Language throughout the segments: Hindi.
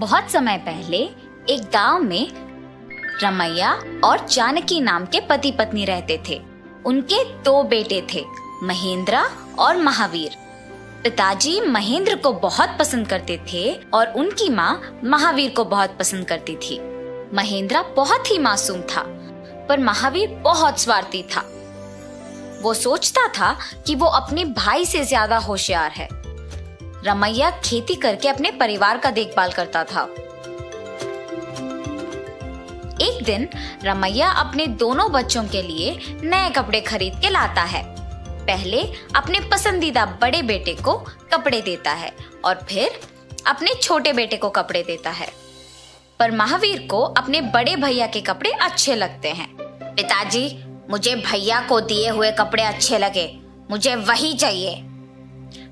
बहुत समय पहले एक गांव में रमैया और जानकी नाम के पति पत्नी रहते थे। उनके दो बेटे थे, महेंद्र और महावीर। पिताजी महेंद्र को बहुत पसंद करते थे और उनकी माँ महावीर को बहुत पसंद करती थी। महेंद्र बहुत ही मासूम था, पर महावीर बहुत स्वार्थी था। वो सोचता था कि वो अपने भाई से ज्यादा होशियार है। रमैया खेती करके अपने परिवार का देखभाल करता था। एक दिन रमैया अपने दोनों बच्चों के लिए नए कपड़े खरीद के लाता है। पहले अपने पसंदीदा बड़े बेटे को कपड़े देता है और फिर अपने छोटे बेटे को कपड़े देता है। पर महावीर को अपने बड़े भैया के कपड़े अच्छे लगते हैं। पिताजी, मुझे भैया को दिए हुए कपड़े अच्छे लगे, मुझे वही चाहिए।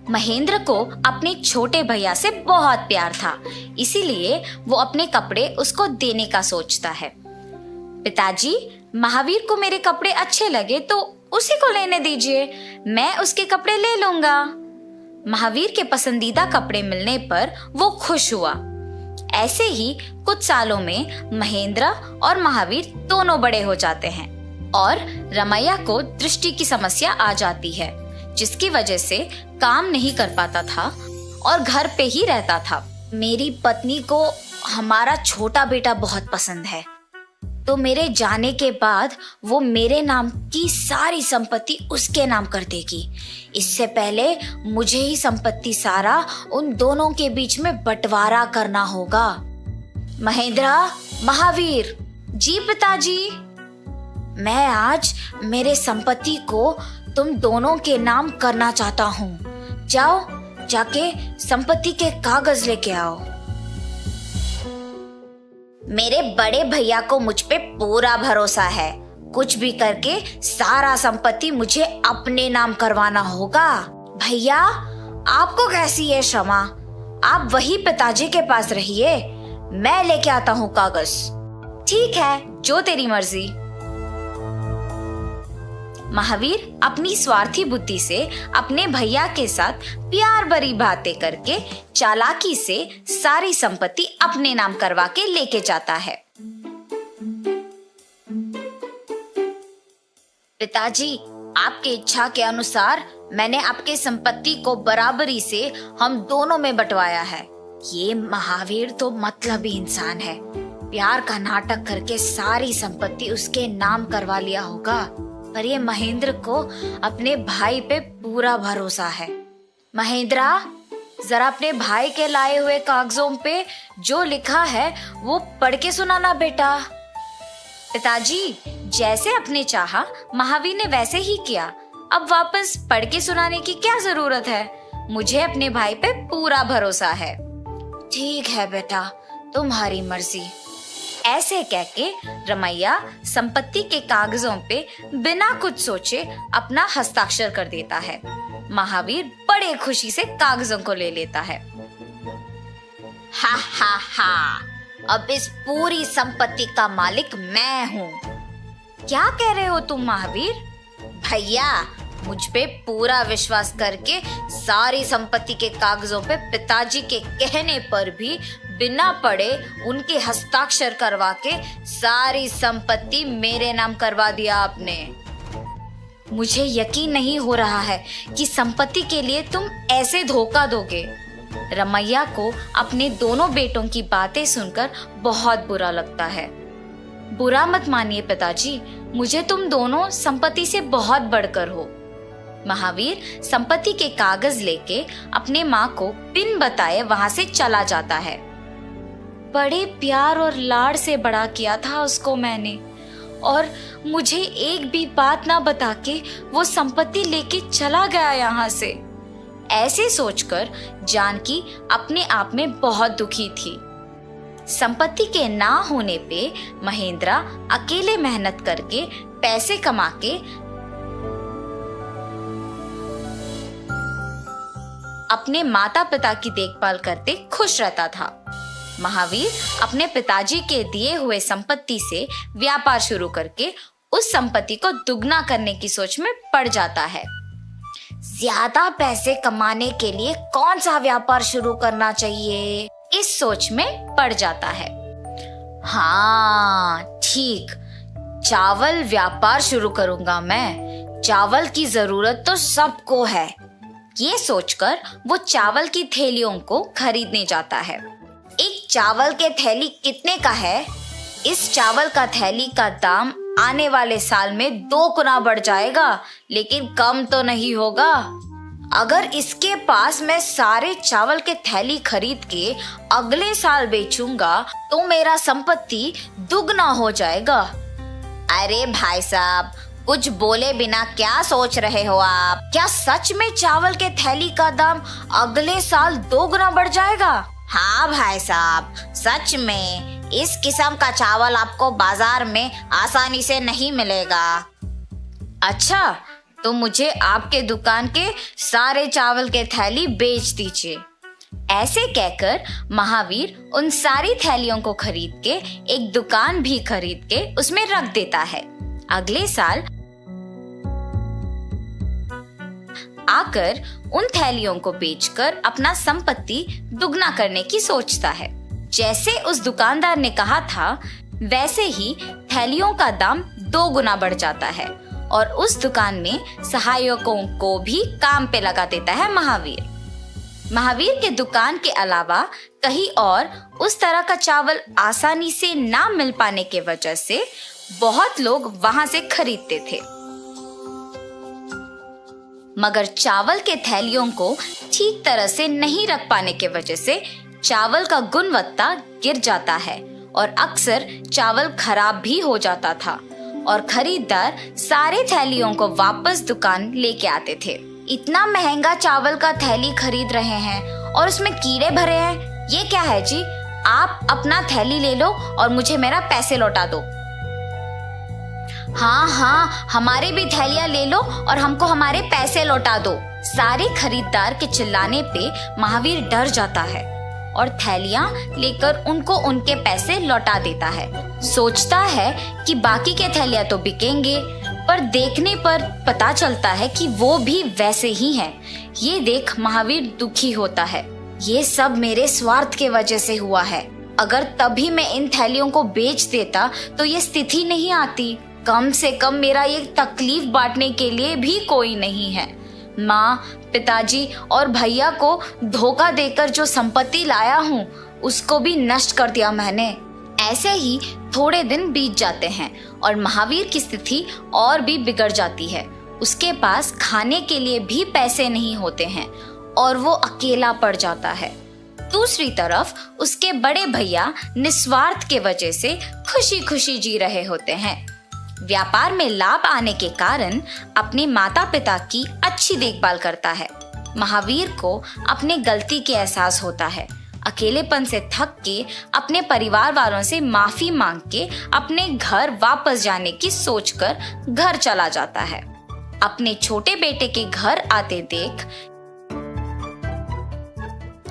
महेंद्र को अपने छोटे भैया से बहुत प्यार था, इसीलिए वो अपने कपड़े उसको देने का सोचता है। पिताजी, महावीर को मेरे कपड़े अच्छे लगे तो उसी को लेने दीजिए, मैं उसके कपड़े ले लूंगा। महावीर के पसंदीदा कपड़े मिलने पर वो खुश हुआ। ऐसे ही कुछ सालों में महेंद्र और महावीर दोनों बड़े हो जाते हैं और रमैया को दृष्टि की समस्या आ जाती है, जिसकी वजह से काम नहीं कर पाता था और घर पे ही रहता था। मेरी पत्नी को हमारा छोटा बेटा बहुत पसंद है, तो मेरे जाने के बाद वो मेरे नाम की सारी संपत्ति उसके नाम कर देगी। इससे पहले मुझे ही संपत्ति सारा उन दोनों के बीच में बंटवारा करना होगा। महेंद्र, महावीर, जी पिताजी, मैं आज मेरे संपत्ति को तुम दोनों के नाम करना चाहता हूँ। जाओ, जाके संपत्ति के कागज लेके आओ। मेरे बड़े भैया को मुझ पे पूरा भरोसा है, कुछ भी करके सारा संपत्ति मुझे अपने नाम करवाना होगा। भैया, आपको कैसी है क्षमा? आप वही पिताजी के पास रहिए, मैं लेके आता हूँ कागज। ठीक है, जो तेरी मर्जी। महावीर अपनी स्वार्थी बुद्धि से अपने भैया के साथ प्यार भरी बातें करके चालाकी से सारी संपत्ति अपने नाम करवा के लेके जाता है। पिताजी, आपकी इच्छा के अनुसार मैंने आपके संपत्ति को बराबरी से हम दोनों में बंटवाया है। ये महावीर तो मतलबी इंसान है, प्यार का नाटक करके सारी संपत्ति उसके नाम करवा लिया होगा। पर ये महेंद्र को अपने भाई पे पूरा भरोसा है। महेंद्र, जरा अपने भाई के लाए हुए कागजों पे जो लिखा है वो पढ़ के सुनाना बेटा। पिताजी, जैसे आपने चाहा महावीर ने वैसे ही किया। अब वापस पढ़ के सुनाने की क्या जरूरत है? मुझे अपने भाई पे पूरा भरोसा है। ठीक है बेटा, तुम्हारी मर्जी। ऐसे कह के रमैया संपत्ति के कागजों पे बिना कुछ सोचे अपना हस्ताक्षर कर देता है। महावीर बड़े खुशी से कागजों को ले लेता है। हा हा हा, अब इस पूरी संपत्ति का मालिक मैं हूँ। क्या कह रहे हो तुम महावीर? भैया, मुझ पे पूरा विश्वास करके सारी संपत्ति के कागजों पे पिताजी के कहने पर भी बिना पढ़े उनके हस्ताक्षर करवा के सारी संपत्ति मेरे नाम करवा दिया आपने। मुझे यकीन नहीं हो रहा है कि संपत्ति के लिए तुम ऐसे धोखा दोगे। रमैया को अपने दोनों बेटों की बातें सुनकर बहुत बुरा लगता है। बुरा मत मानिए पिताजी, मुझे तुम दोनों संपत्ति से बहुत बढ़कर हो। महावीर संपत्ति के कागज लेके अपने माँ को बिन बताए वहां से चला जाता है। बड़े प्यार और लाड़ से बड़ा किया था उसको मैंने, और मुझे एक भी बात ना बता के वो संपत्ति लेके चला गया यहाँ से। ऐसे सोचकर जानकी अपने आप में बहुत दुखी थी। संपत्ति के ना होने पे महेंद्र अकेले मेहनत करके पैसे कमा के अपने माता पिता की देखभाल करते खुश रहता था। महावीर अपने पिताजी के दिए हुए संपत्ति से व्यापार शुरू करके उस संपत्ति को दुगना करने की सोच में पड़ जाता है। ज्यादा पैसे कमाने के लिए कौन सा व्यापार शुरू करना चाहिए? इस सोच में पड़ जाता है। हाँ ठीक, चावल व्यापार शुरू करूंगा मैं, चावल की जरूरत तो सबको है। ये सोचकर वो चावल की थैलियों को खरीदने जाता है। एक चावल के थैली कितने का है? इस चावल का थैली का दाम आने वाले साल में 2 गुना बढ़ जाएगा, लेकिन कम तो नहीं होगा। अगर इसके पास मैं सारे चावल के थैली खरीद के अगले साल बेचूंगा तो मेरा संपत्ति दुगना हो जाएगा। अरे भाई साहब, कुछ बोले बिना क्या सोच रहे हो आप? क्या सच में चावल के थैली का दाम अगले साल 2 गुना बढ़ जाएगा? हाँ भाई साहब, सच में इस किस्म का चावल आपको बाजार में आसानी से नहीं मिलेगा। अच्छा, तो मुझे आपके दुकान के सारे चावल के थैली बेच दीजिए। ऐसे कहकर महावीर उन सारी थैलियों को खरीद के एक दुकान भी खरीद के उसमें रख देता है। अगले साल आकर उन थैलियों को बेचकर अपना संपत्ति दुगना करने की सोचता है। जैसे उस दुकानदार ने कहा था, वैसे ही थैलियों का दाम 2 गुना बढ़ जाता है और उस दुकान में सहायकों को भी काम पे लगा देता है महावीर। महावीर के दुकान के अलावा कहीं और उस तरह का चावल आसानी से ना मिल पाने के वजह से बहुत लोग वहां से खरीदते थे। मगर चावल के थैलियों को ठीक तरह से नहीं रख पाने के वजह से चावल का गुणवत्ता गिर जाता है और अक्सर चावल खराब भी हो जाता था और खरीदार सारे थैलियों को वापस दुकान लेके आते थे। इतना महंगा चावल का थैली खरीद रहे हैं और उसमें कीड़े भरे हैं, ये क्या है जी? आप अपना थैली ले लो और मुझे मेरा पैसे लौटा दो। हाँ, हमारी भी थैलियां ले लो और हमको हमारे पैसे लौटा दो। सारे खरीदार के चिल्लाने पे महावीर डर जाता है और थैलियां लेकर उनको उनके पैसे लौटा देता है। सोचता है कि बाकी के थैलियां तो बिकेंगे, पर देखने पर पता चलता है कि वो भी वैसे ही हैं। ये देख महावीर दुखी होता है। ये सब मेरे स्वार्थ के वजह से हुआ है। अगर तभी मैं इन थैलियों को बेच देता तो ये स्थिति नहीं आती। कम से कम मेरा ये तकलीफ बांटने के लिए भी कोई नहीं है। माँ, पिताजी और भैया को धोखा देकर जो संपत्ति लाया हूँ उसको भी नष्ट कर दिया मैंने। ऐसे ही थोड़े दिन बीत जाते हैं और महावीर की स्थिति और भी बिगड़ जाती है। उसके पास खाने के लिए भी पैसे नहीं होते हैं और वो अकेला पड़ जाता है। दूसरी तरफ उसके बड़े भैया निस्वार्थ के वजह से खुशी खुशी जी रहे होते हैं। व्यापार में लाभ आने के कारण अपने माता पिता की अच्छी देखभाल करता है। महावीर को अपने गलती के एहसास होता है। अकेलेपन से थक के अपने परिवार वालों से माफी मांग के अपने घर वापस जाने की सोचकर घर चला जाता है। अपने छोटे बेटे के घर आते देख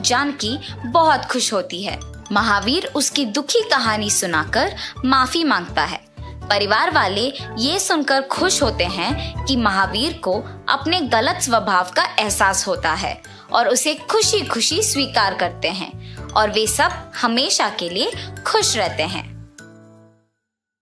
जानकी बहुत खुश होती है। महावीर उसकी दुखी कहानी सुनाकर माफी मांगता है। परिवार वाले ये सुनकर खुश होते हैं कि महावीर को अपने गलत स्वभाव का एहसास होता है और उसे खुशी खुशी स्वीकार करते हैं और वे सब हमेशा के लिए खुश रहते हैं।